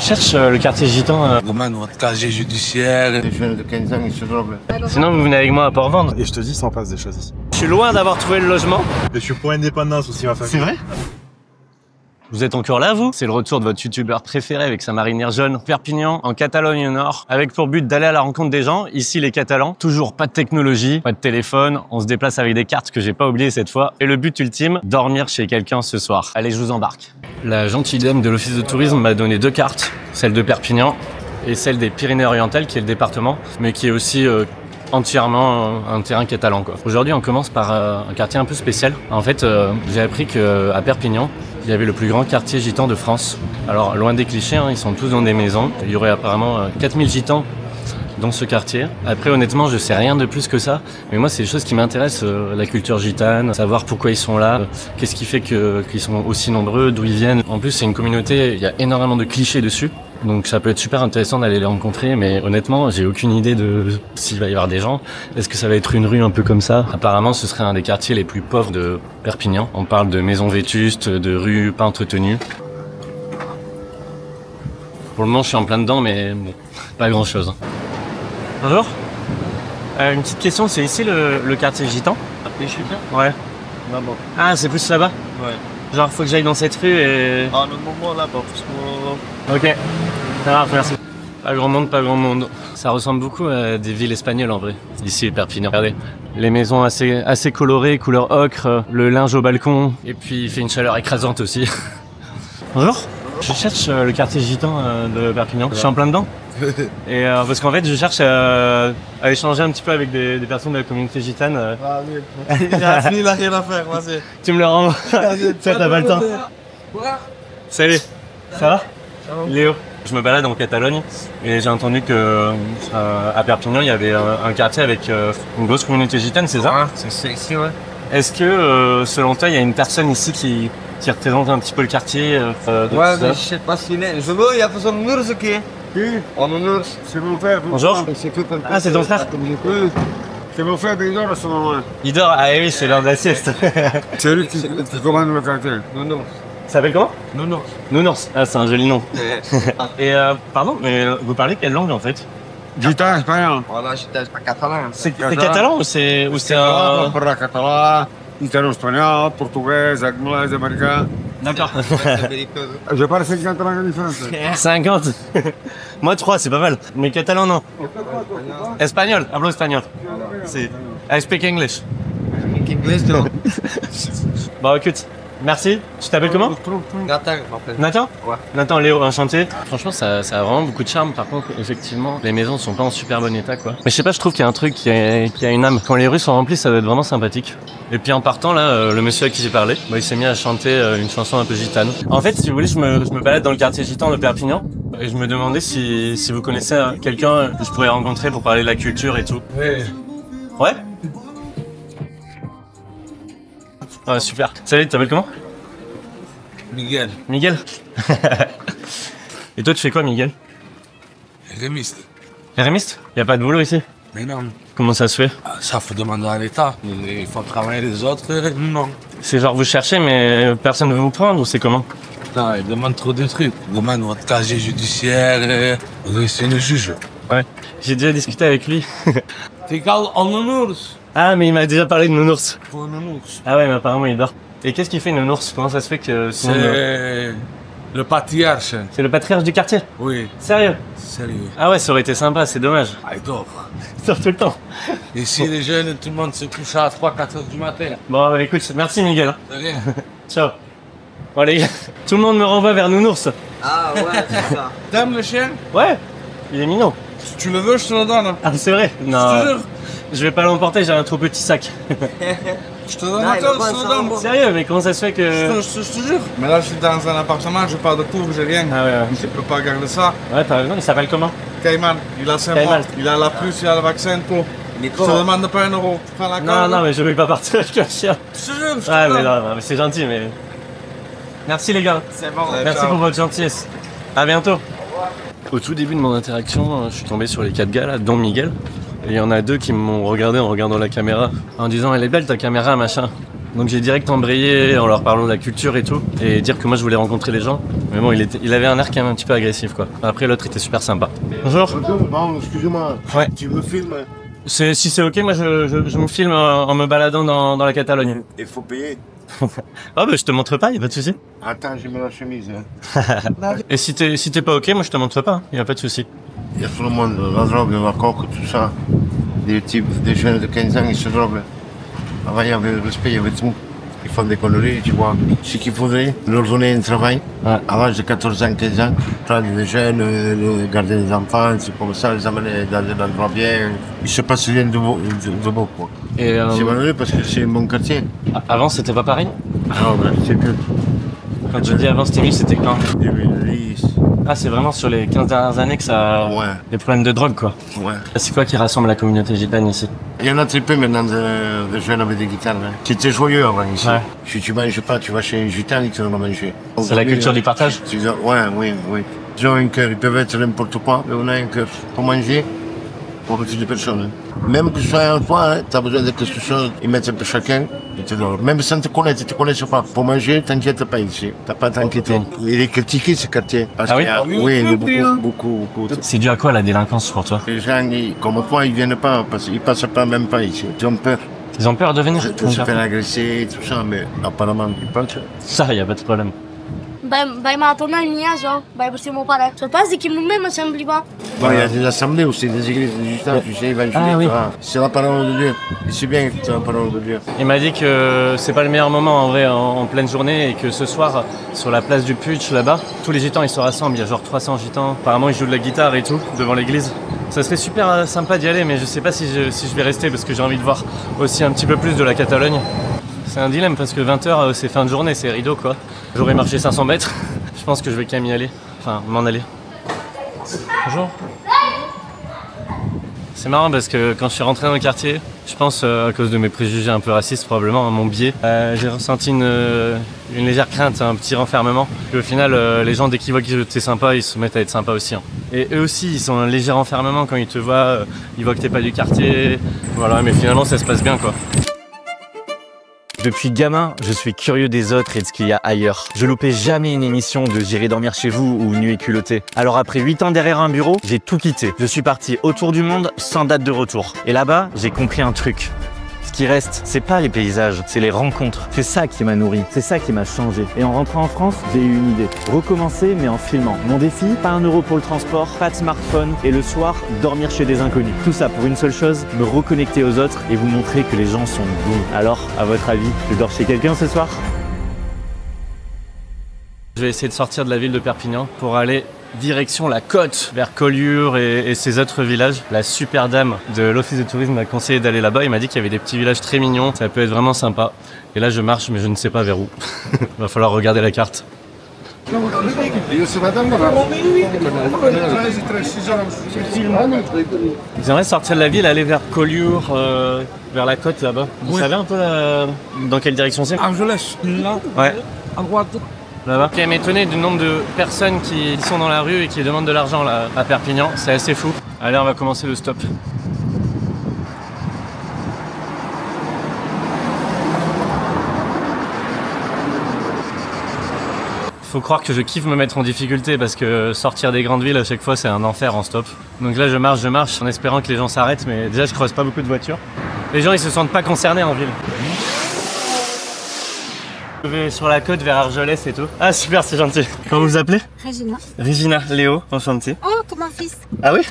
cherche le quartier gitan. Romain, notre casier judiciaire. Les jeunes de 15 ans, ils se drogent. Sinon, vous venez avec moi à Port-Vendre. Et je te dis, ça en passe des choses ici. Je suis loin d'avoir trouvé le logement. Et je suis pour l'indépendance aussi, ma famille. C'est vrai? Vous êtes encore là, vous? C'est le retour de votre youtubeur préféré avec sa marinière jaune. Perpignan, en Catalogne au nord, avec pour but d'aller à la rencontre des gens. Ici, les Catalans. Toujours pas de technologie, pas de téléphone. On se déplace avec des cartes que j'ai pas oubliées cette fois. Et le but ultime, dormir chez quelqu'un ce soir. Allez, je vous embarque. La gentille dame de l'office de tourisme m'a donné 2 cartes. Celle de Perpignan et celle des Pyrénées-Orientales, qui est le département, mais qui est aussi entièrement un terrain catalan, quoi. Aujourd'hui, on commence par un quartier un peu spécial. En fait, j'ai appris qu'à Perpignan, il y avait le plus grand quartier gitan de France. Alors, loin des clichés, hein, ils sont tous dans des maisons. Il y aurait apparemment 4000 gitans dans ce quartier. Après, honnêtement, je sais rien de plus que ça. Mais moi, c'est des choses qui m'intéressent, la culture gitane, savoir pourquoi ils sont là, qu'est-ce qui fait qu'ils sont aussi nombreux, d'où ils viennent. En plus, c'est une communauté, il y a énormément de clichés dessus. Donc ça peut être super intéressant d'aller les rencontrer, mais honnêtement, j'ai aucune idée de s'il va y avoir des gens. Est-ce que ça va être une rue un peu comme ça? Apparemment, ce serait un des quartiers les plus pauvres de Perpignan. On parle de maisons vétustes, de rues pas entretenues. Pour le moment, je suis en plein dedans, mais bon, pas grand-chose. Bonjour. Une petite question, c'est ici le quartier gitan? Ouais. Ah, c'est plus là-bas? Ouais. Genre, faut que j'aille dans cette rue et... Ah, le moment là-bas, parce que... Ok, ça marche, merci. Pas grand monde, pas grand monde. Ça ressemble beaucoup à des villes espagnoles en vrai. Ici, Perpignan. Regardez, les maisons assez colorées, couleur ocre, le linge au balcon, et puis il fait une chaleur écrasante aussi. Bonjour. Je cherche le quartier gitan de Perpignan. Je suis en plein dedans. Et parce qu'en fait, je cherche à échanger un petit peu avec des personnes de la communauté gitane. Ah oui, il a fini, il a rien à faire, vas-y. Tu me le rends. Ça, t'as pas le temps. Salut. Ça va? Léo. Je me balade en Catalogne et j'ai entendu que à Perpignan, il y avait un quartier avec une grosse communauté gitane, c'est ça? Ouais, c'est ici, ouais. Est-ce que, selon toi, il y a une personne ici qui représente un petit peu le quartier Ouais, mais je sais pas s'il est. Je veux, il y a besoin de nous, ok? Oui. En honneur, c'est mon frère. Bonjour. Ah, c'est ton frère? Oui. C'est mon frère, il dort à ce moment. Il dort? Ah oui, c'est l'heure de la sieste. C'est lui qui commande le quartier. Non. Ça s'appelle comment? Non. Nounours. Ah, c'est un joli nom. Et pardon, mais vous parlez quelle langue en fait? Gitan, espagnol. Voilà, gitan, c'est pas catalan. C'est catalan ou c'est un... catalan, italo-espagnol, portugais, anglais, américain. D'accord. Je parle 50 langues différentes. 50. Moi 3, c'est pas mal. Mais catalan non. Espagnol, hablo espagnol. Si. I speak English. English, non. Bon, écoute. Merci. Tu t'appelles comment? Nathan, en fait. Nathan? Ouais. Nathan, Léo, enchanté. Franchement, ça a vraiment beaucoup de charme. Par contre, effectivement, les maisons sont pas en super bon état, quoi. Mais je sais pas, je trouve qu'il y a un truc qui a une âme. Quand les rues sont remplies, ça doit être vraiment sympathique. Et puis en partant, là, le monsieur à qui j'ai parlé, il s'est mis à chanter une chanson un peu gitane. En fait, si vous voulez, je me balade dans le quartier gitan de Perpignan. Et je me demandais si vous connaissez quelqu'un que je pourrais rencontrer pour parler de la culture et tout. Oui. Ouais? Ouais, super. Salut, tu t'appelles comment? Miguel. Miguel. Et toi, tu fais quoi, Miguel? Rémiste. Rémiste? Y a pas de boulot ici? Mais non. Comment ça se fait? Ça faut demander à l'État. Il faut travailler les autres, non. C'est genre vous cherchez mais personne ne veut vous prendre ou c'est comment? Non, il demande trop de trucs. Romain, notre casier judiciaire, c'est le juge. Ouais. J'ai déjà discuté avec lui. T'es calme en nounours. Ah, mais il m'a déjà parlé de Nounours. Pour nounours. Ah ouais, mais apparemment il dort. Et qu'est-ce qu'il fait Nounours? Comment ça se fait que... C'est le patriarche. C'est le patriarche du quartier? Oui. Sérieux? Sérieux. Ah ouais, ça aurait été sympa, c'est dommage. Ah, il dort. Il dort tout le temps. Ici, les jeunes, tout le monde se couche à 3-4 heures du matin. Bon, bah, écoute, merci Miguel. De rien. Ciao. Bon les gars, tout le monde me renvoie vers Nounours. Ah ouais, c'est ça. T'aimes le chien? Ouais, il est mignon. Si tu le veux, je te le donne. Ah, c'est vrai? Je te Non, jure. je vais pas l'emporter, j'ai un trop petit sac. Je te donne Non, un il tel, a je pas te le ça. donne. Sérieux, mais comment ça se fait que... Je te jure. Mais là, je suis dans un appartement, je pars de cours, j'ai rien. Ah ouais, Je peux pas garder ça. ouais, t'as raison, il s'appelle comment? Cayman, il a 5 Cayman. mois. Il a la puce, il a le vaccin, tout. Il est Je trop. te demande pas 1 euro. Tu prends la Non, carte. non, mais je vais pas partir avec un chien. Je te jure, je te Ouais, mais donne. non, mais c'est gentil, mais... Merci les gars. C'est bon. Merci ciao. pour votre gentillesse. À bientôt. Au tout début de mon interaction, je suis tombé sur les 4 gars là, dont Miguel. Et il y en a 2 qui m'ont regardé en regardant la caméra, en disant « Elle est belle ta caméra, machin ». Donc j'ai direct embrayé en leur parlant de la culture et tout, et dire que moi je voulais rencontrer les gens. Mais bon, il avait un air quand même un petit peu agressif quoi. Après l'autre était super sympa. Bonjour. Bon, excuse-moi. Ouais. Tu me filmes? Si c'est ok, moi je me filme en me baladant dans la Catalogne. Il faut payer. Ah bah je te montre pas, y a pas de souci. Attends, j'ai mis la chemise. Hein. Et si t'es pas ok, moi je te montre pas, y a pas de souci. Il y a tout le monde, la drogue, la coque, tout ça. Des types, des jeunes de 15 ans, ils se droguent. Avant, il y avait le respect, il y avait tout. Ils font des conneries, tu vois. Ce qu'il faudrait, leur donner un travail. Ouais. À l'âge de 14 ans, 15 ans, prendre des jeunes, garder des enfants, c'est comme ça, les amener dans un endroit bien. Il se passe rien de beau, quoi. C'est malheureux parce que c'est un bon quartier. Avant, c'était pas pareil? Ah ouais, c'est mieux. Quand tu dis avant c'était mieux, c'était quand? 2010. Ah, c'est vraiment sur les 15 dernières années que ça... Ouais. Des problèmes de drogue, quoi. Ouais. C'est quoi qui rassemble la communauté gitane ici? Il y en a très peu maintenant de jeunes avec des guitares. Hein. C'était joyeux avant ici. Ouais. Si tu manges pas, tu vas chez un gitan, il te donne à manger. C'est la culture du partage? Ouais, oui. Ils ont un cœur, ils peuvent être n'importe quoi, mais on a un cœur pour manger, pour beaucoup de personnes. Hein. Même que ce soit un fois, hein, tu as besoin de quelque chose, ils mettent un peu chacun, ils te donnent. Même sans te connaître, ils te connaissent pas. Pour manger, t'inquiète pas ici. T'as pas à t'inquiéter. Il est critiqué ce quartier. Parce oui? Oui, il y a beaucoup. C'est dû à quoi la délinquance pour toi? Les gens, comme toi, ils viennent pas, parce qu'ils passent pas même pas ici. Ils ont peur. Ils ont peur de venir? De se faire agresser, tout ça, mais apparemment, ils pensent. Ça, y a pas de problème. Ma tornare in Niaso, possiamo fare. Sono passi che non mi sembri pas. Bon, il y a des assemblées aussi, des églises, des gitans, tu sais, évangéliques. Ah, oui. C'est la parole de Dieu. C'est bien que c'est la parole de Dieu. Il m'a dit que c'est pas le meilleur moment en vrai en pleine journée et que ce soir, sur la place du Puig là-bas, tous les gitans ils se rassemblent, il y a genre 300 gitans. Apparemment ils jouent de la guitare et tout devant l'église. Ça serait super sympa d'y aller, mais je sais pas si je vais rester parce que j'ai envie de voir aussi un petit peu plus de la Catalogne. C'est un dilemme parce que 20h c'est fin de journée, c'est rideau quoi. J'aurais marché 500 mètres. Je pense que je vais quand même y aller, enfin m'en aller. Bonjour. C'est marrant parce que quand je suis rentré dans le quartier, je pense à cause de mes préjugés un peu racistes probablement, à mon biais, j'ai ressenti une légère crainte, un petit renfermement. Puis au final, les gens dès qu'ils voient que t'es sympa, ils se mettent à être sympas aussi. Hein. Et eux aussi, ils ont un léger renfermement quand ils te voient, ils voient que t'es pas du quartier. Voilà, mais finalement ça se passe bien quoi. Depuis gamin, je suis curieux des autres et de ce qu'il y a ailleurs. Je loupais jamais une émission de J'irai dormir chez vous ou Nuit et culottée. Alors après 8 ans derrière un bureau, j'ai tout quitté. Je suis parti autour du monde sans date de retour. Et là-bas, j'ai compris un truc. Ce qui reste, c'est pas les paysages, c'est les rencontres. C'est ça qui m'a nourri, c'est ça qui m'a changé. Et en rentrant en France, j'ai eu une idée. Recommencer, mais en filmant. Mon défi, pas 1 euro pour le transport, pas de smartphone, et le soir, dormir chez des inconnus. Tout ça pour une seule chose, me reconnecter aux autres et vous montrer que les gens sont beaux. Alors, à votre avis, je dors chez quelqu'un ce soir? Je vais essayer de sortir de la ville de Perpignan pour aller direction la côte, vers Collioure et ses autres villages. La super dame de l'office de tourisme m'a conseillé d'aller là-bas. Il m'a dit qu'il y avait des petits villages très mignons. Ça peut être vraiment sympa. Et là, je marche, mais je ne sais pas vers où. Va falloir regarder la carte. J'aimerais sortir de la ville, aller vers Collioure, vers la côte là-bas. Vous savez un peu dans quelle direction c'est? Angeles, là. Ouais. À droite. Là-bas. Je suis étonné du nombre de personnes qui sont dans la rue et qui demandent de l'argent là, à Perpignan. C'est assez fou. Allez, on va commencer le stop. Faut croire que je kiffe me mettre en difficulté parce que sortir des grandes villes à chaque fois c'est un enfer en stop. Donc là je marche en espérant que les gens s'arrêtent, mais déjà je croise pas beaucoup de voitures. Les gens ils se sentent pas concernés en ville. Je vais sur la côte vers Argelès et tout. Ah super, c'est gentil. Comment vous vous appelez? Regina. Regina, Léo, enchanté. Oh, comme un fils. Ah oui?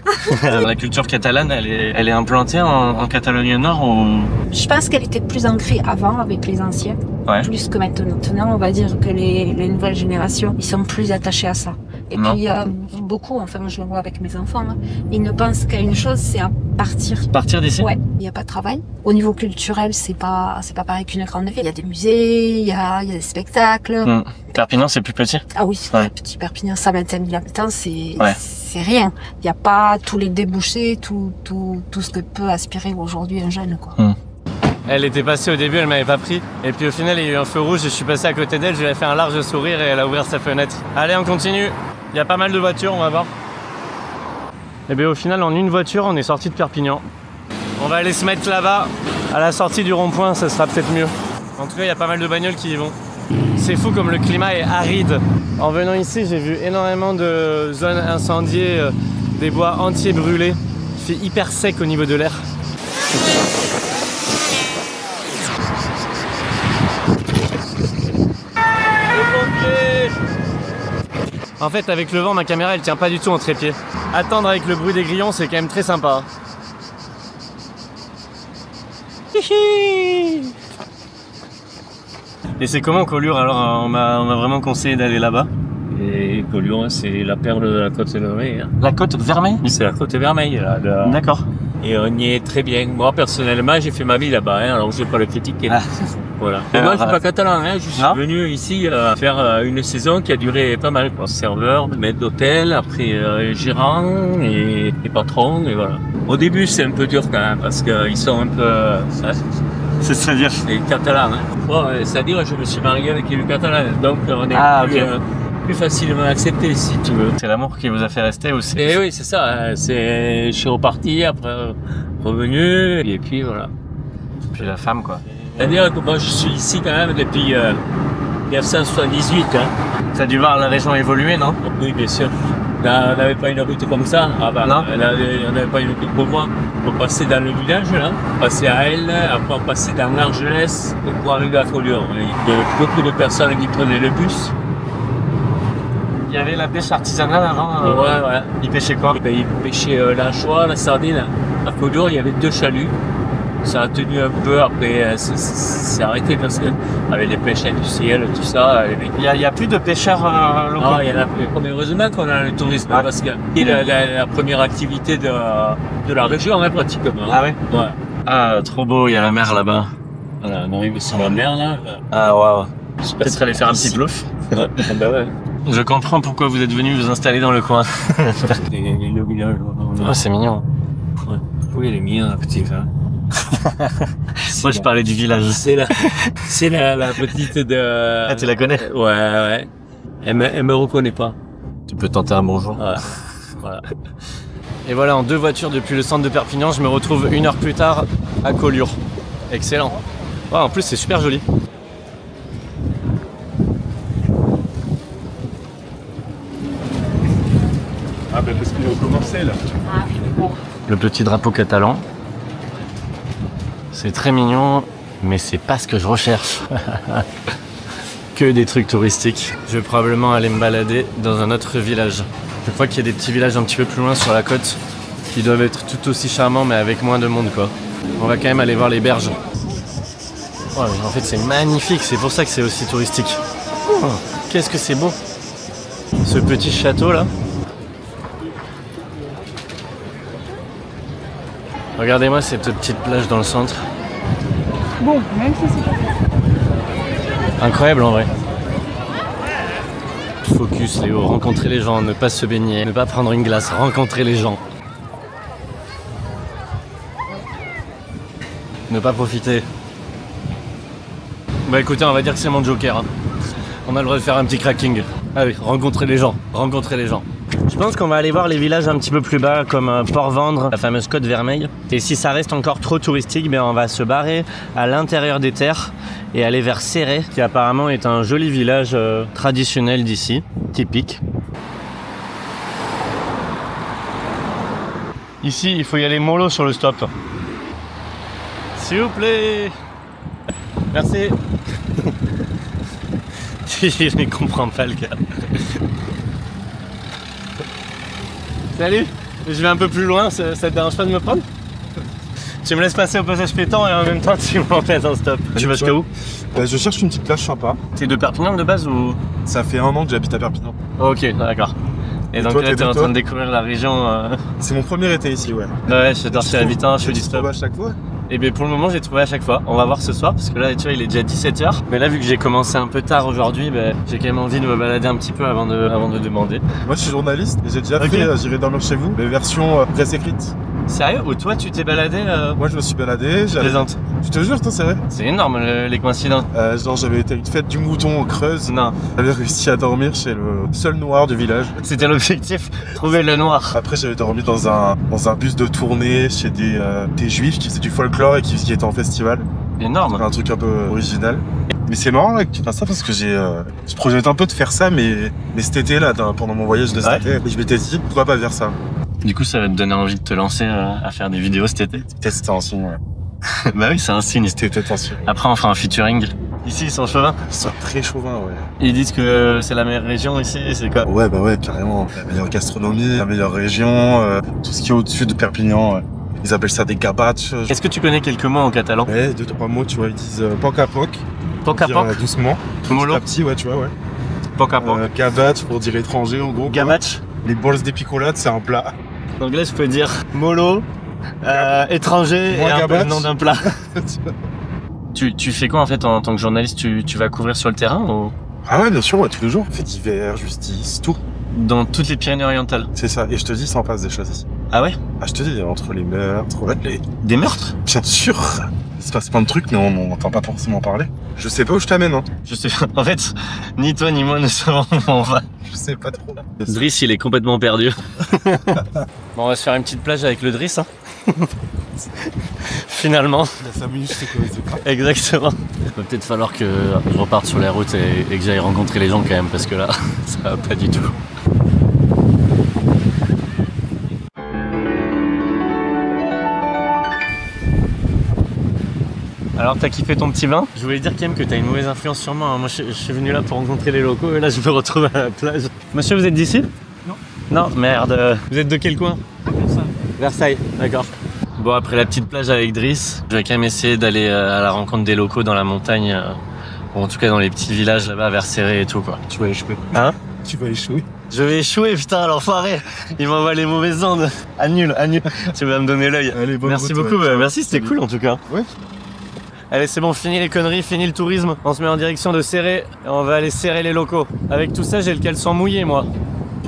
La culture catalane, elle est implantée en Catalogne Nord ou... Je pense qu'elle était plus ancrée avant avec les anciens, plus que maintenant. Maintenant, on va dire que les nouvelles générations, ils sont plus attachés à ça. Et puis, il y a beaucoup, enfin, je le vois avec mes enfants, hein, ils ne pensent qu'à une chose, c'est à partir. Partir d'ici? Ouais. Il n'y a pas de travail. Au niveau culturel, c'est pas pareil qu'une grande ville. Il y a des musées, il y a des spectacles. Perpignan, c'est plus petit? Ah oui, c'est petit. Perpignan, 125 000 habitants, c'est rien. Il n'y a pas tous les débouchés, tout ce que peut aspirer aujourd'hui un jeune, quoi. Elle était passée au début, elle m'avait pas pris. Et puis au final, il y a eu un feu rouge, je suis passé à côté d'elle, je lui ai fait un large sourire et elle a ouvert sa fenêtre. Allez, on continue. Il y a pas mal de voitures, on va voir. Et bien au final, en une voiture, on est sorti de Perpignan. On va aller se mettre là-bas, à la sortie du rond-point, ça sera peut-être mieux. En tout cas, il y a pas mal de bagnoles qui y vont. C'est fou comme le climat est aride. En venant ici, j'ai vu énormément de zones incendiées, des bois entiers brûlés. Il fait hyper sec au niveau de l'air. En fait, avec le vent, ma caméra elle tient pas du tout en trépied. Attendre avec le bruit des grillons, c'est quand même très sympa. Et c'est comment Collioure? Alors, on m'a vraiment conseillé d'aller là-bas. Et Collioure, c'est la perle de la côte Vermeille. Hein. La côte Vermeille? C'est la côte Vermeille. D'accord. Et on y est très bien. Moi, personnellement, j'ai fait ma vie là-bas, hein, alors je ne vais pas le critiquer. Ah. Voilà. Et moi, je suis pas catalan, hein, je suis venu ici faire une saison qui a duré pas mal. Quoi. Serveur, maître d'hôtel, après gérant et patron, et voilà. Au début, c'est un peu dur quand même, parce qu'ils sont un peu... C'est-à-dire les catalans. Hein. Bon, c'est-à-dire, je me suis marié avec une catalane, donc on est plus facilement accepté, si tu veux. C'est l'amour qui vous a fait rester aussi? Et oui, c'est ça. Hein. Je suis reparti, après revenu, et puis voilà. Puis la femme, quoi. C'est-à-dire que moi, je suis ici quand même depuis 1978. Hein. Ça a dû voir la région évoluer, non? Oui, bien sûr. On n'avait pas une route comme ça. Ah ben, non. On n'avait pas une route pour moi. On passait dans le village, là. On passait à Elle, après on passait dans l'Argelès pour arriver à Collioure. Il y avait beaucoup de personnes qui prenaient le bus. Il y avait la pêche artisanale avant. Ouais. Ils pêchaient quoi? Ils pêchaient l'anchois, la sardine. À Collioure, il y avait 2 chaluts. Ça a tenu un peu, après c'est arrêté parce que avec les pêches industrielles, tout ça. Il y a plus de pêcheurs locaux? Non, il y en a plus. Mais heureusement qu'on a le tourisme, parce que c'est la première activité de la région, hein, pratiquement. Ah ouais? Ouais. Ah, trop beau, il y a la mer là-bas. Voilà, on arrive sur la mer là. Ah waouh. Peut-être aller faire un petit bluff. Ouais. Ben ouais. Je comprends pourquoi vous êtes venu vous installer dans le coin. Le village. Oh, c'est mignon. Ouais. Oui, il est mignon, la petite. Hein. Moi, je parlais du village. C'est la petite de... Ah, tu la connais? Ouais. Elle me reconnaît pas. Tu peux tenter un bonjour. Ouais. Voilà. Et voilà, en 2 voitures depuis le centre de Perpignan, je me retrouve 1 heure plus tard à Collioure. Excellent. Ouais, en plus, c'est super joli. Ah ben parce qu'il a commencé là. Le petit drapeau catalan. C'est très mignon, mais c'est pas ce que je recherche. Que des trucs touristiques. Je vais probablement aller me balader dans un autre village. Je crois qu'il y a des petits villages un petit peu plus loin sur la côte qui doivent être tout aussi charmants, mais avec moins de monde, quoi. On va quand même aller voir les berges. Oh, en fait, c'est magnifique, c'est pour ça que c'est aussi touristique. Oh, qu'est-ce que c'est beau. Ce petit château là. Regardez-moi cette petite plage dans le centre. Bon, même si c'est pas... Incroyable en vrai. Focus Léo, rencontrer les gens, ne pas se baigner, ne pas prendre une glace, rencontrer les gens. Ne pas profiter. Bah écoutez, on va dire que c'est mon joker. Hein. On a le droit de faire un petit cracking. Ah oui, rencontrer les gens, rencontrer les gens. Je pense qu'on va aller voir les villages un petit peu plus bas comme Port-Vendre, la fameuse côte Vermeille. Et si ça reste encore trop touristique, ben on va se barrer à l'intérieur des terres et aller vers Céret, qui apparemment est un joli village traditionnel d'ici, typique. Ici, il faut y aller mollo sur le stop. S'il vous plaît. Merci. Je ne comprends pas le gars. Salut, je vais un peu plus loin, ça te dérange pas de me prendre? Tu me laisses passer au passage pétant et en même temps tu m'empêches en stop. Tu vas jusqu'à où? Je cherche une petite plage sympa. T'es de Perpignan de base ou? Ça fait 1 an que j'habite à Perpignan. Ok, d'accord. Et donc toi, là t'es en train de découvrir la région. C'est mon premier été ici, ouais. Ouais, j'adore chez l'habitant, je fais du stop. À chaque fois. Et bien pour le moment j'ai trouvé à chaque fois. On va voir ce soir parce que là tu vois il est déjà 17h. Mais là vu que j'ai commencé un peu tard aujourd'hui, j'ai quand même envie de me balader un petit peu avant de demander. Moi je suis journaliste et j'ai déjà fait J'irai dormir chez vous, mais version presse écrite. Sérieux? Ou toi tu t'es baladé Moi je me suis baladé, Plaisante. Je te jure, toi c'est vrai. C'est énorme les coïncidences. Genre j'avais été à une fête du mouton en Creuse. Non. J'avais réussi à dormir chez le seul noir du village. C'était l'objectif, trouver le noir. Après j'avais dormi dans un bus de tournée chez des juifs qui faisaient du folklore et qui étaient en festival. Énorme. Un truc un peu original. Mais c'est marrant là, que tu fasses ça parce que je projette un peu de faire ça, mais cet été là, pendant mon voyage de cet été, je m'étais dit pourquoi pas faire ça. Du coup, ça va te donner envie de te lancer à faire des vidéos cet été. Peut-être c'était un signe, ouais. Bah oui, c'est un signe. C'était peut-être un signe. Après, on fera un featuring. Ici, ils sont chauvins. Ils sont très chauvins, ouais. Ils disent que c'est la meilleure région ici, c'est quoi? Ouais, bah ouais, carrément. La meilleure gastronomie, la meilleure région, tout ce qui est au-dessus de Perpignan. Ils appellent ça des gabatch. Est-ce que tu connais quelques mots en catalan? Ouais, 2-3 mots, tu vois, ils disent poc à poc. Poc à poc. Doucement. Molo. Petit à petit, ouais, tu vois, ouais. Poc à poc. Gabatch pour dire étranger, en gros. Gabatch. Les bols des picolades, c'est un plat. En anglais, je peux dire molo, étranger Moi, et un peu le gabatch. nom d'un plat. Tu fais quoi en fait en tant que journaliste? Tu vas couvrir sur le terrain ou... Ah ouais, bien sûr, ouais, tous les jours. Faits divers, justice, tout. Dans toutes les Pyrénées-Orientales? C'est ça. Et je te dis, ça en passe des choses ici. Ah ouais? Ah, je te dis, entre les meurtres, ouais, Des meurtres? Bien sûr. Il se passe plein de trucs, mais on n'entend pas forcément parler. Je sais pas où je t'amène, hein. Je sais pas. En fait, ni toi ni moi ne savons où on va. Je sais pas trop. Driss, il est complètement perdu. Bon, on va se faire une petite plage avec le Driss, hein. Finalement. Il y a 5 minutes, je te connaissais pas. Exactement. Il va peut-être falloir que je reparte sur les routes et que j'aille rencontrer les gens quand même, parce que là, ça va pas du tout. Alors, t'as kiffé ton petit bain? Je voulais dire quand même que t'as une mauvaise influence sur moi. Moi, je suis venu là pour rencontrer les locaux et là, je me retrouve à la plage. Monsieur, vous êtes d'ici? Non. Non, merde. Vous êtes de quel coin? Versailles. Versailles, d'accord. Bon, après la petite plage avec Driss, je vais quand même essayer d'aller à la rencontre des locaux dans la montagne. Ou en tout cas dans les petits villages là-bas vers Serré et tout, quoi. Tu vas échouer. Hein? Tu vas échouer. Je vais échouer, putain, l'enfoiré. Il m'envoie les mauvaises ondes. Annule, annule. Tu vas me donner l'œil. Allez, bonne Merci route, beaucoup, ouais. merci, c'était cool en tout cas. Ouais. Allez, c'est bon, fini les conneries, fini le tourisme. On se met en direction de Serré et on va aller serrer les locaux. Avec tout ça, j'ai le caleçon mouillé, moi.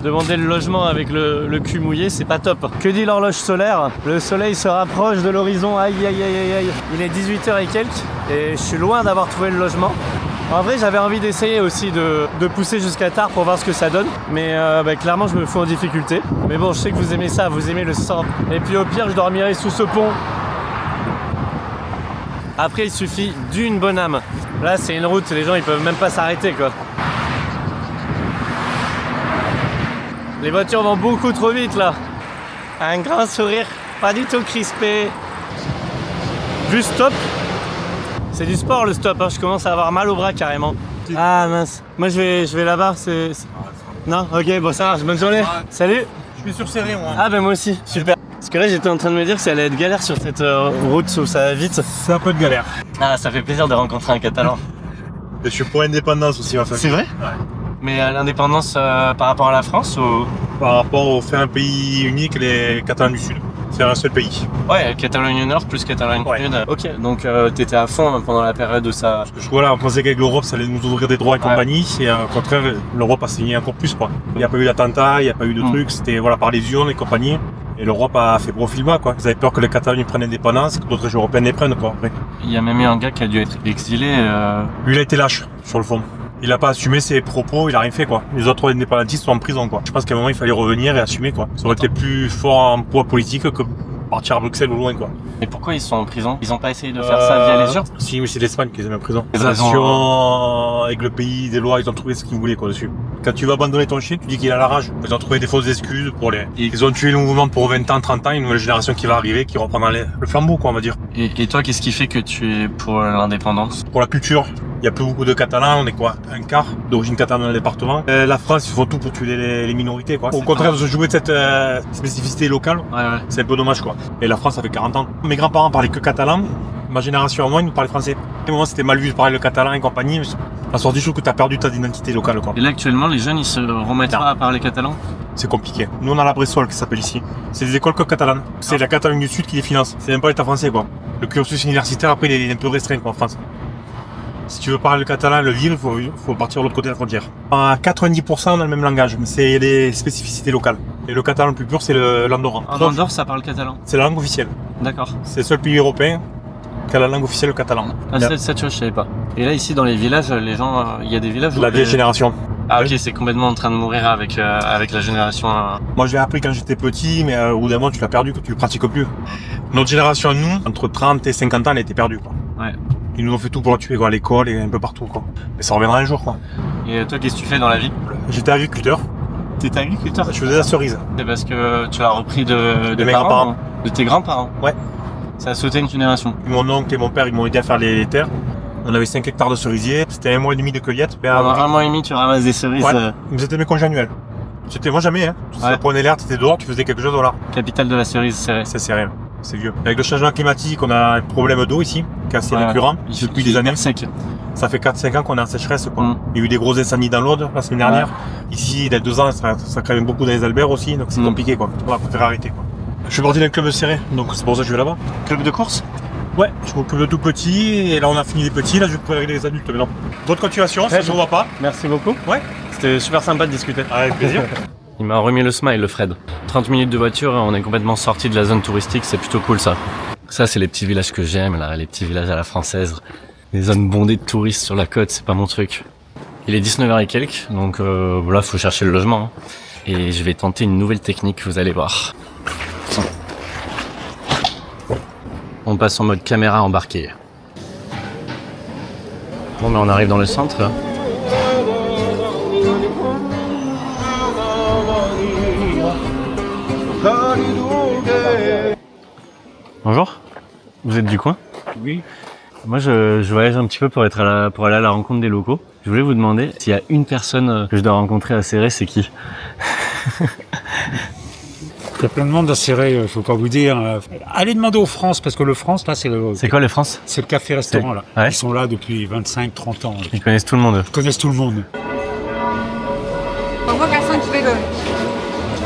Demander le logement avec le cul mouillé, c'est pas top. Que dit l'horloge solaire? Le soleil se rapproche de l'horizon, aïe aïe aïe aïe aïe. Il est 18h et quelques et je suis loin d'avoir trouvé le logement. En vrai, j'avais envie d'essayer aussi de pousser jusqu'à tard pour voir ce que ça donne. Mais clairement, je me fous en difficulté. Mais bon, je sais que vous aimez ça, vous aimez le sang. Et puis au pire, je dormirai sous ce pont. Après, il suffit d'une bonne âme. Là, c'est une route, les gens, ils peuvent même pas s'arrêter, quoi. Les voitures vont beaucoup trop vite, là. Un grand sourire, pas du tout crispé. Juste stop. C'est du sport, le stop, hein. Je commence à avoir mal au bras, carrément. Ah, mince. Moi, je vais là-bas, c'est... Non? Ok, bon, ça marche. Bonne journée. Salut. Je suis sur Serré, moi. Ah, ben moi aussi. Super. Parce que là, j'étais en train de me dire que ça allait être galère sur cette route où ça va vite. C'est un peu de galère. Ah, ça fait plaisir de rencontrer un Catalan. Je suis pour l'indépendance aussi, en fait. C'est vrai? Ouais. Mais l'indépendance par rapport à la France ou... Par rapport au fait un pays unique, les Catalans du Sud. C'est un seul pays. Ouais, Catalogne Nord plus Catalogne Sud. Ok, donc t'étais à fond hein, pendant la période où ça... Voilà, on pensait qu'avec l'Europe, ça allait nous ouvrir des droits et compagnie. Et au contraire, l'Europe a saigné encore plus, quoi. Il n'y a pas eu d'attentat, il n'y a pas eu de trucs. C'était voilà, par les urnes et compagnie. Et l'Europe a fait profil bas, quoi. Ils avaient peur que les Catalans prennent l'indépendance, que d'autres régions européennes les prennent, quoi. Après. Il y a même eu un gars qui a dû être exilé. Lui, il a été lâche, sur le fond. Il a pas assumé ses propos, il a rien fait, quoi. Les autres indépendantistes sont en prison, quoi. Je pense qu'à un moment, il fallait revenir et assumer, quoi. Ça aurait été plus fort en poids politique que partir à Bruxelles ou loin, quoi. Mais pourquoi ils sont en prison? Ils ont pas essayé de faire ça via les urnes? Si, mais c'est l'Espagne qui les a mis en prison. Les relations avec le pays, des lois, ils ont trouvé ce qu'ils voulaient, quoi, dessus. Quand tu vas abandonner ton chien, tu dis qu'il a la rage. Ils ont trouvé des fausses excuses pour les... Ils ont tué le mouvement pour 20 ans, 30 ans, une nouvelle génération qui va arriver, qui reprendra le flambeau, quoi, on va dire. Et toi, qu'est-ce qui fait que tu es pour l'indépendance? Pour la culture. Il y a plus beaucoup de Catalans, on est quoi? Un quart d'origine catalane dans le département. La France, ils font tout pour tuer les minorités, quoi. Au contraire de se jouer de cette spécificité locale, c'est un peu dommage, quoi. Et la France, ça fait 40 ans. Mes grands-parents parlaient que catalan. Ma génération à moi, ils nous parlaient français. À un moment, c'était mal vu de parler le catalan et compagnie. La sortie, je trouve que tu as perdu ta identité locale, quoi. Et là, actuellement, les jeunes, ils se remettent pas à parler catalan? C'est compliqué. Nous, on a la Bressol qui s'appelle ici. C'est des écoles que catalanes. C'est la Catalogne du Sud qui les finance. C'est même pas l'État français, quoi. Le cursus universitaire, après, il est un peu restreint, quoi, en France. Si tu veux parler le catalan, le vivre, il faut partir de l'autre côté de la frontière. À 90%, on a le même langage, mais c'est les spécificités locales. Et le catalan le plus pur, c'est l'andorran. En Andorre, ça parle catalan? C'est la langue officielle. D'accord. C'est le seul pays européen qui a la langue officielle, le catalan. Ah, ça, tu vois, je savais pas. Et là, ici, dans les villages, les gens, il y a des villages où... La vieille génération. Ah, ok, c'est complètement en train de mourir avec la génération... Moi, je l'ai appris quand j'étais petit, mais au bout d'un moment, tu l'as perdu, que tu le pratiques plus. Notre génération, nous, entre 30 et 50 ans, elle était perdue, quoi. Ouais. Ils nous ont fait tout pour la tuer, quoi, à l'école et un peu partout, quoi. Mais ça reviendra un jour, quoi. Et toi, qu'est-ce que tu fais dans la vie? J'étais agriculteur. T'étais agriculteur? Je faisais la cerise. C'est parce que tu as repris de mes grands-parents. De tes grands-parents? Ouais. Ça a sauté une génération. Mon oncle et mon père, ils m'ont aidé à faire les terres. On avait 5 hectares de cerisiers. C'était 1 mois et demi de cueillette. Pendant 1 mois et demi, tu ramasses des cerises. Ouais. Mais c'était mes congés annuels. C'était moi jamais, hein. Tu prenais l'air, tu étais dehors, tu faisais quelque chose, voilà. Capitale de la cerise, Céré. C'est Céré, c'est vieux. Avec le changement climatique, on a un problème d'eau ici, qui est assez récurrent depuis des années. Sec. Ça fait 4-5 ans qu'on est en sécheresse, quoi. Il y a eu des gros incendies dans l'Aude la semaine dernière. Ici, il y a 2 ans, ça crée beaucoup dans les Alberts aussi, donc c'est compliqué, quoi. On va préférer arrêter, quoi. Je suis parti d'un club de Céré, donc c'est pour ça que je vais là-bas. Club de course? Ouais, je m'occupe de tout petit, et là on a fini les petits, là je vais préparer les adultes maintenant. Votre continuation, ça ne se voit pas. Merci beaucoup. Ouais. C'était super sympa de discuter. Avec plaisir. Il m'a remis le smile, le Fred. 30 minutes de voiture, on est complètement sorti de la zone touristique, c'est plutôt cool ça. Ça, c'est les petits villages que j'aime, là, les petits villages à la française. Les zones bondées de touristes sur la côte, c'est pas mon truc. Il est 19h et quelques, donc voilà, faut chercher le logement. Hein. Et je vais tenter une nouvelle technique, vous allez voir. On passe en mode caméra embarquée. Bon, mais on arrive dans le centre, là. Bonjour, vous êtes du coin? Oui. Moi je voyage un petit peu pour aller à la rencontre des locaux. Je voulais vous demander s'il y a une personne que je dois rencontrer à Céré, c'est qui? Il y a plein de monde à Céré, je peux pas vous dire. Allez demander aux France, parce que le France, là, c'est le... C'est quoi les France? C'est le café-restaurant, là. Ouais. Ils sont là depuis 25-30 ans. Ils connaissent tout le monde. Ils connaissent tout le monde.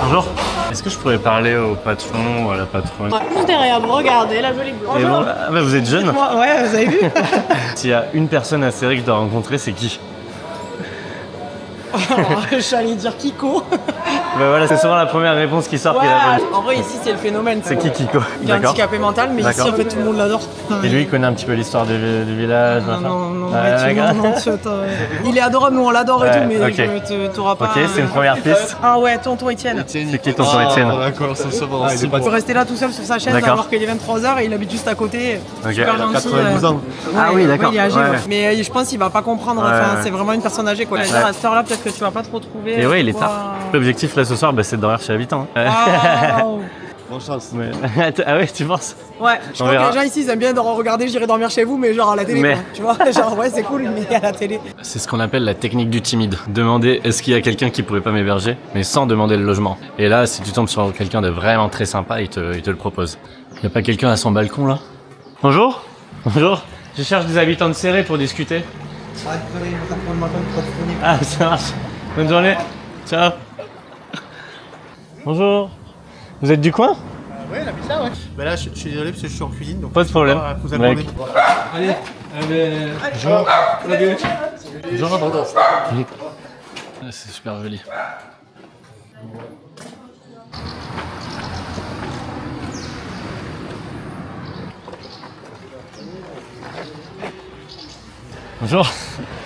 Bonjour. Est-ce que je pourrais parler au patron ou à la patronne? Juste derrière vous, regardez la jolie blanche. Bon, bah, vous êtes jeune? Ouais, vous avez vu? S'il y a une personne à Céré que je dois rencontrer, c'est qui? J'allais dire Kiko. Bah voilà, c'est souvent la première réponse qui sort. Ouais, en vrai ici c'est le phénomène. C'est qui Kiko? Il est handicapé mental, mais ici en fait tout le monde l'adore. Et lui il connaît un petit peu l'histoire du village. Non, il est adorable, nous on l'adore et tout, mais t'auras pas... Ok, c'est une première piste. Ah ouais, tonton Étienne. C'est qui tonton Étienne? D'accord, ça se va. Il peut rester là tout seul sur sa chaise alors qu'il est 23h et il habite juste à côté. Super gentil. 92 ans. Ah oui, d'accord. Il est âgé, mais je pense qu'il va pas comprendre, c'est vraiment une personne âgée quoi. À cette heure là peut-être que tu vas pas trop trouver. Et ouais, il est tard. L'objectif là ce soir, c'est de dormir chez Habitant. Bonne chance. Ah ouais, tu penses? Ouais, je crois que les gens ici ils aiment bien regarder J'irai dormir chez vous, mais genre à la télé, quoi, tu vois, genre ouais c'est cool, mais à la télé. C'est ce qu'on appelle la technique du timide. Demander est-ce qu'il y a quelqu'un qui pourrait pas m'héberger, mais sans demander le logement. Et là, si tu tombes sur quelqu'un de vraiment très sympa, il te le propose. Y a pas quelqu'un à son balcon là? Bonjour. Bonjour. Je cherche des habitants de Céré pour discuter. Ah, ça marche. Bonne journée. Ciao. Bonjour. Vous êtes du coin? Ouais, on habite là, ouais. Bah là, je suis désolé parce que je suis en cuisine, donc... Pas de problème. Vous allez Allez, bonjour. Bonjour. C'est super joli. Bonjour.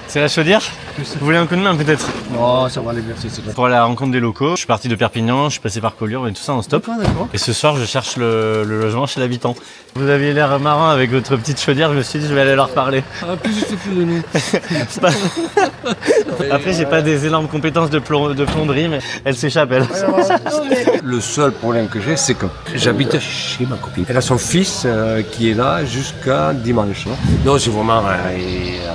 C'est la chaudière? Vous voulez un coup de main peut-être? Non, ça va aller, merci. Pour aller à la rencontre des locaux, je suis parti de Perpignan, je suis passé par Collioure et tout ça en stop. Et ce soir, je cherche le logement chez l'habitant. Vous aviez l'air marrant avec votre petite chaudière, je me suis dit je vais aller leur parler. Ah, plus je sais plus de nous. Après, j'ai pas des énormes compétences de plomberie, mais elle s'échappe, elle. Le seul problème que j'ai, c'est que j'habite chez ma copine. Elle a son fils qui est là jusqu'à dimanche. Non, c'est vraiment la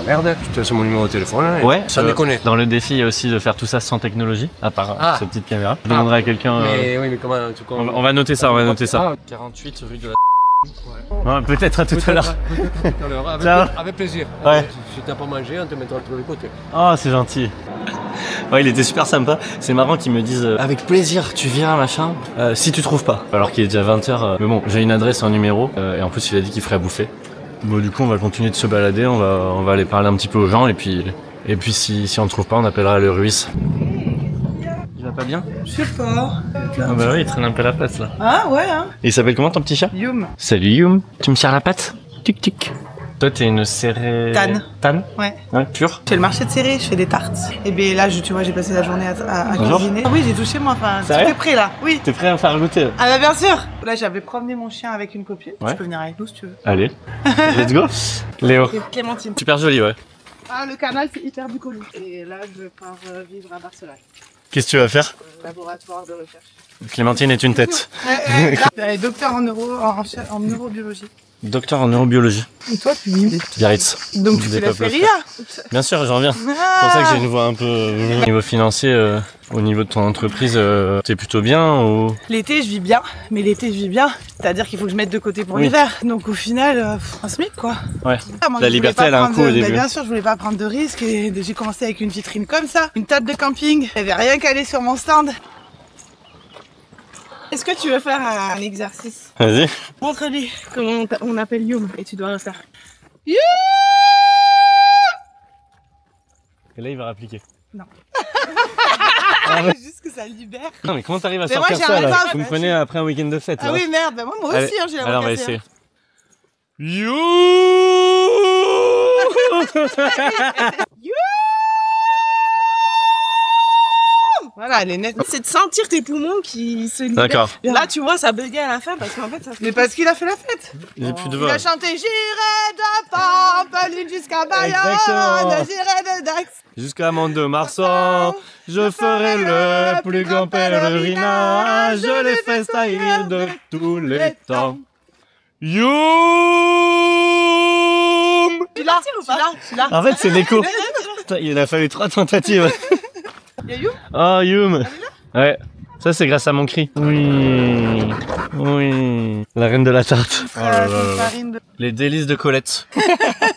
merde. Je te laisse mon numéro de téléphone. Ouais, ça déconne. Dans le défi, il y a aussi de faire tout ça sans technologie, à part cette petite caméra. Je demanderai à quelqu'un. Mais oui, mais comment on va noter ça, on va noter ça. 48 rue de la. Ouais, peut-être à tout à l'heure. Avec plaisir. Ouais. Si t'as pas mangé, on te mettra de l'autre côté. Oh, c'est gentil. Ouais, il était super sympa. C'est marrant qu'ils me disent avec plaisir, tu viens, machin. Si tu trouves pas. Alors qu'il est déjà 20h. Mais bon, j'ai une adresse, un numéro. Et en plus, il a dit qu'il ferait à bouffer. Bon, du coup, on va continuer de se balader. On va aller parler un petit peu aux gens. Et puis si on ne trouve pas, on appellera le Ruiz. Il va pas bien? Je sais pas. Ah bah oui, il traîne un peu la patte là. Ah ouais, hein. Et il s'appelle comment ton petit chat? Youm. Salut Youm. Tu me serres la patte? Tic tic. Toi, t'es une céré... Tanne. Tanne? Ouais. Ouais, pure. Je fais le marché de Céré, je fais des tartes. Et bien là, tu vois, j'ai passé la journée à cuisiner. Ah oui, j'ai tout chez moi, enfin, tout est prêt là. Oui. T'es prêt à me faire goûter? Ah bah bien sûr. Là, j'avais promené mon chien avec une copine. Ouais. Tu peux venir avec nous si tu veux. Allez, let's go. Léo. Et Clémentine. Super joli, ouais. Ah, le canal, c'est hyper bucolique. Et là, je pars vivre à Barcelone. Qu'est-ce que tu vas faire? Laboratoire de recherche. Clémentine est une tête. Docteur en neurobiologie. Docteur en neurobiologie. Et toi, tu vis Biarritz. Donc tu fais la feria. Bien sûr, j'en reviens. C'est pour ça que j'ai une voix un peu... Au niveau financier, au niveau de ton entreprise, t'es plutôt bien ou... L'été, je vis bien. Mais l'été, je vis bien. C'est-à-dire qu'il faut que je mette de côté pour l'hiver. Donc au final, un SMIC quoi. Ouais. Moi, la liberté, elle a un coût au début. Bien sûr, je voulais pas prendre de risques. Et j'ai commencé avec une vitrine comme ça. Une table de camping. Il n'y avait rien qu'à aller sur mon stand. Est-ce que tu veux faire un exercice? Vas-y. Montre-lui comment on appelle Youm et tu dois le faire. Youm! Et là, il va réappliquer. Non. Ah ouais. Juste que ça libère. Non, mais comment t'arrives à Mais sortir moi, ça là? pas. Vous me prenez après un week-end de fête. Ah là. oui, merde. Bah, moi aussi, j'ai la voix alors, on va cassée, essayer. You. Voilà, elle est nette. C'est de sentir tes poumons qui se libèrent. D'accord. Là, tu vois, ça bugait à la fin parce qu'en fait, ça. Mais parce qu'il a fait la fête. J'ai plus de Il voix. a chanté J'irai de Pampelune jusqu'à Bayonne, Exactement. j'irai de Dax. Jusqu'à Mont-de-Marsan, je ferai le plus grand pèlerinage, les festins de tous les temps. Youm! Tu l'as. En fait, c'est l'écho. Putain, il a fallu 3 tentatives. Y'a Youm? Oh, Youm! Ouais, ça c'est grâce à mon cri. Oui, oui. La reine de la tarte. Oh là là là. Les délices de Colette.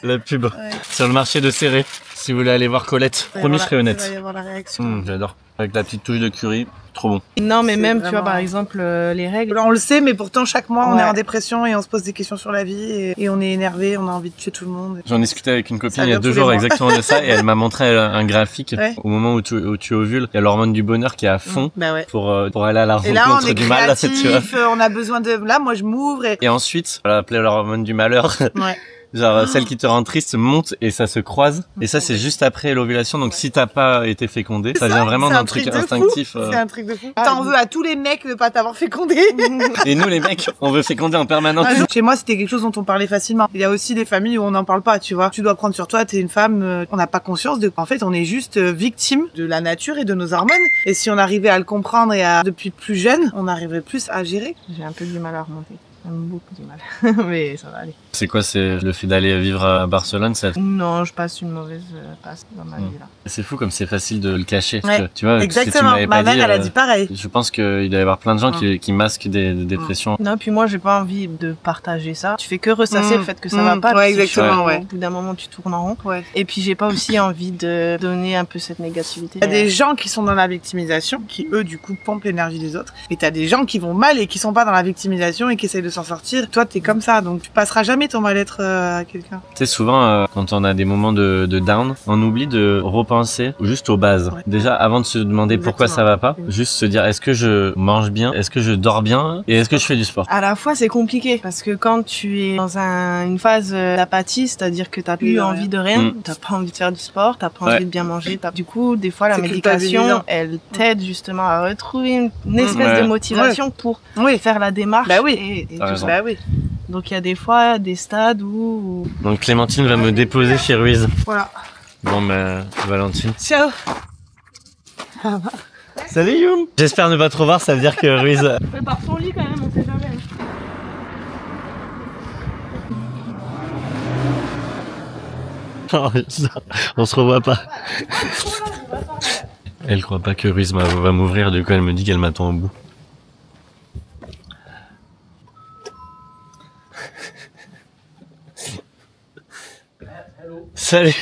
La pub. Sur le marché de Céré. Si vous voulez aller voir Colette. Promis, je serai honnête. Il va y avoir la réaction. J'adore. Avec la petite touche de curry. Trop bon. Non, mais même, tu vois, par exemple, les règles. On le sait, mais pourtant, chaque mois, on est en dépression et on se pose des questions sur la vie et on est énervé, on a envie de tuer tout le monde. J'en discutais avec une copine il y a 2 jours exactement de ça et elle m'a montré un graphique. Au moment où tu ovules, il y a l'hormone du bonheur qui est à fond pour aller à la rencontre du mal. Tu vois. On a besoin de... Là, moi, je m'ouvre et ensuite, on l'a appelé l'hormone du malheur. Ouais. Genre celle qui te rend triste monte et ça se croise. Et ça c'est juste après l'ovulation. Donc si t'as pas été fécondé, ça vient vraiment d'un truc instinctif. C'est un truc de fou. T'en veux à tous les mecs de pas t'avoir fécondé. Et nous les mecs, on veut féconder en permanence. Chez moi c'était quelque chose dont on parlait facilement. Il y a aussi des familles où on n'en parle pas, tu vois. Tu dois prendre sur toi, t'es une femme, on n'a pas conscience de... En fait on est juste victime de la nature et de nos hormones. Et si on arrivait à le comprendre et depuis plus jeune, on arriverait plus à gérer. J'ai un peu du mal à remonter. Beaucoup du mal, mais ça va aller. C'est quoi, c'est le fait d'aller vivre à Barcelone ça... Non, je passe une mauvaise passe dans ma vie là. C'est fou comme c'est facile de le cacher. Ouais, parce que, tu vois, exactement. Ma mère, elle a dit pareil. Je pense qu'il doit y avoir plein de gens qui masquent des dépressions. Non, puis moi, j'ai pas envie de partager ça. Tu fais que ressasser le fait que ça va pas. Ouais, exactement, Au bout d'un moment, tu tournes en rond. Ouais. Et puis, j'ai pas aussi envie de donner un peu cette négativité. Il y a des gens qui sont dans la victimisation, qui eux, du coup, pompent l'énergie des autres. Et t'as des gens qui vont mal et qui sont pas dans la victimisation et qui essayent de s'en sortir. Toi, t'es comme ça, donc tu passeras jamais ton mal-être à quelqu'un. Tu sais, souvent, quand on a des moments de down, on oublie de repenser juste aux bases. Ouais. Déjà, avant de se demander pourquoi ça va pas, juste se dire est-ce que je mange bien, est-ce que je dors bien et est-ce que je fais du sport. À la fois, c'est compliqué parce que quand tu es dans une phase d'apathie, c'est-à-dire que t'as plus envie de rien, t'as pas envie de faire du sport, t'as pas envie de bien manger, du coup, des fois, la médication, elle t'aide justement à retrouver une espèce de motivation pour faire la démarche. Bah oui. Et tout ça. Bah oui. Donc il y a des fois des stades où... Donc Clémentine va me déposer chez Ruiz. Voilà. Bon ben, Valentine. Ciao. Salut Youm. J'espère ne pas trop voir, ça veut dire que Ruiz... Prépare ton lit quand même, on sait jamais. On se revoit pas. Elle croit pas que Ruiz va m'ouvrir, du coup elle me dit qu'elle m'attend au bout. Salut.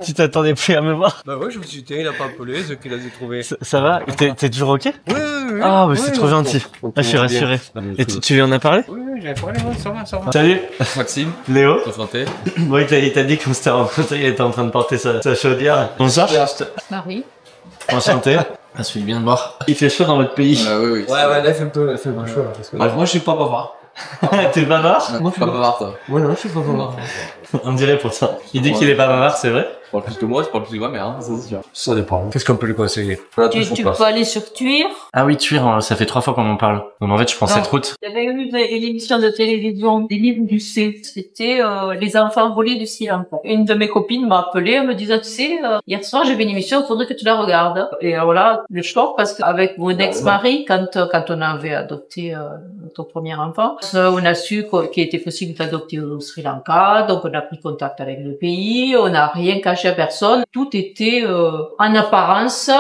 Tu t'attendais plus à me voir? Bah ouais, je me suis dit, il a pas appelé, ce qu'il a dû trouver. Ça va? T'es toujours ok? Oui. Ah, mais c'est trop gentil. Je suis rassuré. Et tu lui en as parlé? Oui, j'avais parlé, ça va. Salut. Maxime. Léo. Enchanté. Bon, il t'a dit qu'on s'était rencontré, il était en train de porter sa chaudière. Bonsoir. Marie. Enchanté. Ça se fait bien de voir. Il fait chaud dans votre pays. Oui. Ouais, là, il fait un peu chaud. Parce que... moi, je suis pas bavard. T'es bavard? Moi, je suis pas bavard, toi. Ouais, non, je suis pas bavard. On dirait pour ça. Il dit qu'il est pas bavard, c'est vrai? Je parle plus que moi, je parle plus que ma mère, hein, ça c'est sûr. Ça dépend. Qu'est-ce qu'on peut lui conseiller? Tu peux aller sur Tuir. Ah oui, Tuir, ça fait 3 fois qu'on en parle. Donc en fait, je prends cette route. Il y avait eu une émission de télévision des livres du C. C'était les enfants volés du Sri Lanka. Une de mes copines m'a appelé, elle me disait, tu sais, hier soir j'ai vu une émission, il faudrait que tu la regardes. Et voilà, le choc, parce qu'avec mon ex-mari, quand on avait adopté notre premier enfant, on a su qu'il était possible d'adopter au Sri Lanka, donc on a pris contact avec le pays, on n'a rien caché à personne, tout était en apparence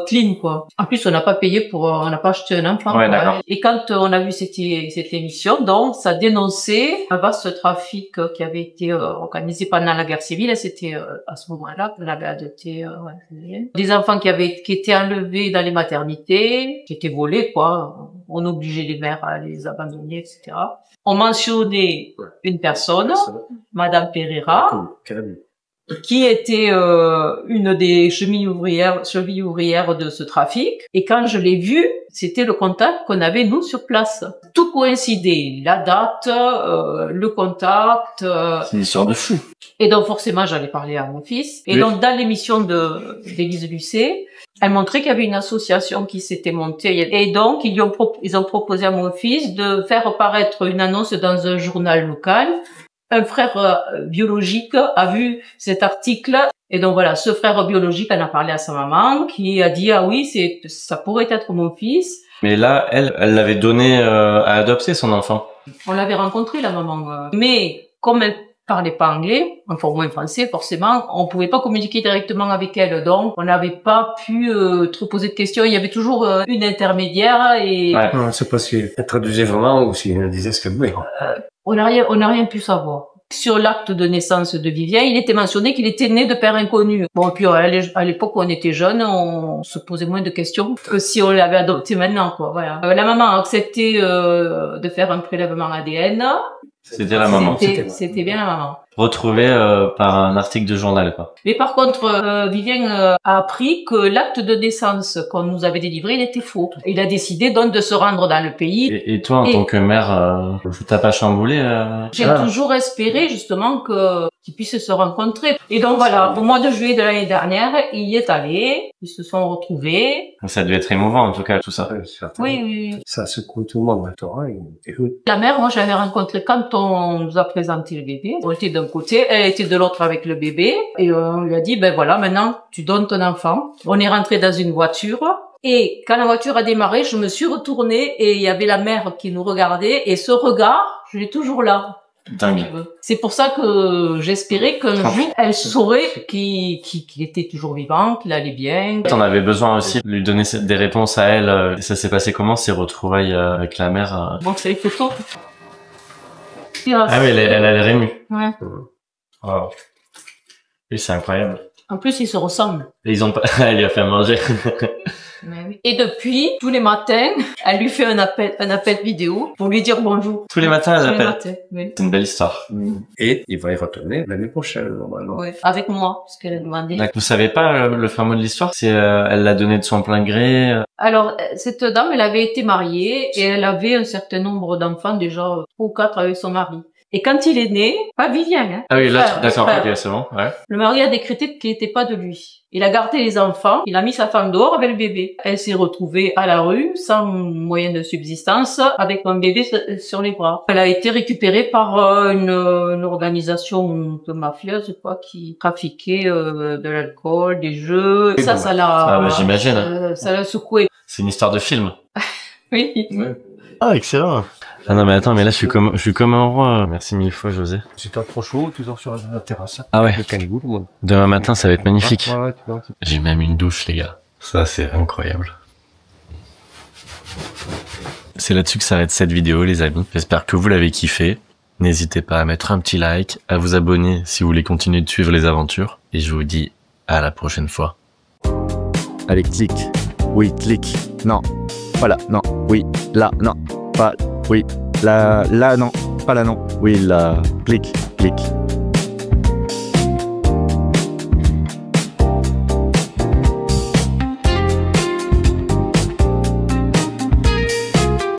clean, quoi. En plus, on n'a pas payé on n'a pas acheté un enfant. Ouais, d'accord. Et quand on a vu cette émission, donc ça dénonçait un vaste trafic qui avait été organisé pendant la guerre civile. Et c'était à ce moment-là qu'on avait adopté des enfants qui étaient enlevés dans les maternités, qui étaient volés, quoi. On obligeait les mères à les abandonner, etc. On mentionnait une personne, Madame Pereira, qui était une des chevilles ouvrières de ce trafic. Et quand je l'ai vue, c'était le contact qu'on avait nous sur place. Tout coïncidait, la date, le contact. C'est une histoire de fou. Et donc forcément, j'allais parler à mon fils. Et donc dans l'émission d'Élise Lucet, elle montrait qu'il y avait une association qui s'était montée. Et donc ils ont proposé à mon fils de faire paraître une annonce dans un journal local. Un frère biologique a vu cet article et donc voilà, ce frère biologique en a parlé à sa maman qui a dit ah oui, ça pourrait être mon fils. Mais là, elle l'avait donné à adopter son enfant. On l'avait rencontré la maman, mais comme elle parlait pas anglais, enfin au moins français forcément, on pouvait pas communiquer directement avec elle, donc on n'avait pas pu trop poser de questions. Il y avait toujours une intermédiaire et c'est parce qu'elle traduisait vraiment ou si elle disait ce qu'elle voulait. On n'a rien pu savoir. Sur l'acte de naissance de Vivien, il était mentionné qu'il était né de père inconnu. Bon, et puis à l'époque où on était jeunes, on se posait moins de questions que si on l'avait adopté maintenant, quoi. Voilà. La maman a accepté de faire un prélèvement ADN. C'était la maman. C'était bien la maman. Retrouvé par un article de journal, quoi. Mais par contre, Vivien a appris que l'acte de naissance qu'on nous avait délivré, il était faux. Il a décidé donc de se rendre dans le pays. Et toi, en tant que mère, t'as pas chamboulé J'ai toujours espéré justement qu'ils puissent se rencontrer. Et donc voilà, au mois de juillet de l'année dernière, il y est allé, ils se sont retrouvés. Ça devait être émouvant en tout cas, tout ça. Oui. Ça secoue tout le monde, ouais, toi, et eux. La mère, moi, j'avais rencontré quand on nous a présenté le bébé. On était d'un côté, elle était de l'autre avec le bébé. Et on lui a dit, ben voilà, maintenant, tu donnes ton enfant. On est rentré dans une voiture. Et quand la voiture a démarré, je me suis retournée et il y avait la mère qui nous regardait. Et ce regard, je l'ai toujours là. Dingue. C'est pour ça que j'espérais qu'un jour, elle saurait qu'il était toujours vivant, qu'il allait bien. T'en avais besoin aussi de lui donner des réponses à elle. Ça s'est passé comment, ces retrouvailles avec la mère Bon, c'est les photos. Ah oui, elle a l'air émue. Ouais. Wow. Oui, c'est incroyable. En plus, ils se ressemblent. Et elle lui a fait à manger. Et depuis, tous les matins, elle lui fait un appel vidéo pour lui dire bonjour. Tous les matins, elle l'appelle. Oui. C'est une belle histoire. Et il va y retourner l'année prochaine, normalement. Ouais. Avec moi, parce qu'elle a demandé. Vous savez pas le fin mot de l'histoire? Si elle l'a donné de son plein gré? Alors, cette dame, elle avait été mariée et elle avait un certain nombre d'enfants, déjà 3 ou 4 avec son mari. Et quand il est né, pas Vivien, hein. Ah oui, là, d'accord, ok, c'est bon, ouais. Le mari a décrété qu'il n'était pas de lui. Il a gardé les enfants, il a mis sa femme dehors avec le bébé. Elle s'est retrouvée à la rue, sans moyen de subsistance, avec un bébé sur les bras. Elle a été récupérée par une organisation mafieuse, quoi, qui trafiquait de l'alcool, des jeux. Ça l'a... Ah bah j'imagine. Ça l'a secoué. C'est une histoire de film. Oui. Ouais. Ah, excellent. Ah non mais attends, mais là je suis comme un roi. Merci 1000 fois José. C'est pas trop chaud, toujours sur la terrasse. Ah ouais. Le canigou, le monde. Demain matin ça va être magnifique. Ouais, j'ai même une douche les gars. Ça c'est incroyable. C'est là-dessus que s'arrête cette vidéo les amis. J'espère que vous l'avez kiffé. N'hésitez pas à mettre un petit like, à vous abonner si vous voulez continuer de suivre les aventures. Et je vous dis à la prochaine fois. Allez, clique. Oui, clique. Non. Voilà, non. Oui, là, non. Pas. Oui, là, non. Pas là, non. Oui, là. Clique, clique.